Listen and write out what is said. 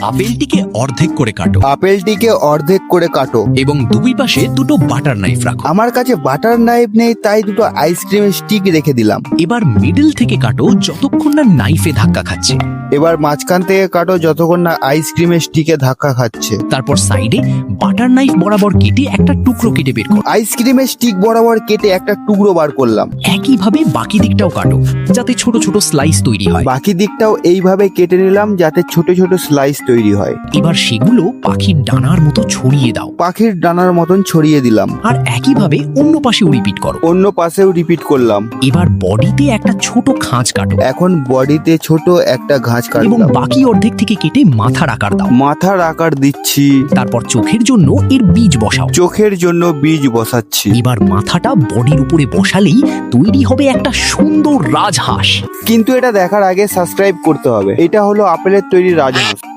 আপেলটিকে অর্ধেক করে কাটো আপেলটিকে অর্ধেক করে কাটো। এবং দুই পাশে দুটো বাটার নাইফ রাখো। আমার কাছে বাটার নাইফ নেই, তাই দুটো আইসক্রিমের স্টিক রেখে দিলাম। এবার মিডল থেকে কাটো যতক্ষণ না নাইফে ধাক্কা খাচ্ছে। এবার মাঝখান থেকে কাটো যতক্ষণ না আইসক্রিমের স্টিকে ধাক্কা খাচ্ছে। তারপর সাইডে বাটার নাইফ বরাবর কেটে একটা টুকরো কেটে বের করো। আইসক্রিমের স্টিক বরাবর কেটে একটা টুকরো বার করলাম। একইভাবে বাকি দিকটাও কাটো যাতে ছোট ছোট স্লাইস তৈরি হয়। বাকি দিকটাও এইভাবে কেটে নিলাম যাতে ছোট ছোট স্লাইস তৈরি হয়। এবার সেগুলো পাখির ডানার মতো ছড়িয়ে দাও পাখির ডানার মতন ছড়িয়ে দিলাম। আর একইভাবে অন্য পাশেও রিপিট করো। অন্য পাশেও রিপিট করলাম। এবার বডিতে একটা ছোট খাঁজ কাটো এখন বডিতে ছোট একটা ঘাস এবং কাটলাম। বাকি অর্ধেক থেকে কেটে মাথার আকার দাও। মাথার আকার দিচ্ছি। তারপর চোখের জন্য এর বীজ বসাও। চোখের জন্য বীজ বসাচ্ছি। এবার মাথাটা বডির উপরে বসালেই তৈরি হবে একটা সুন্দর রাজহাঁস। কিন্তু এটা দেখার আগে সাবস্ক্রাইব করতে হবে। এটা হলো আপেলের তৈরি রাজহাঁস।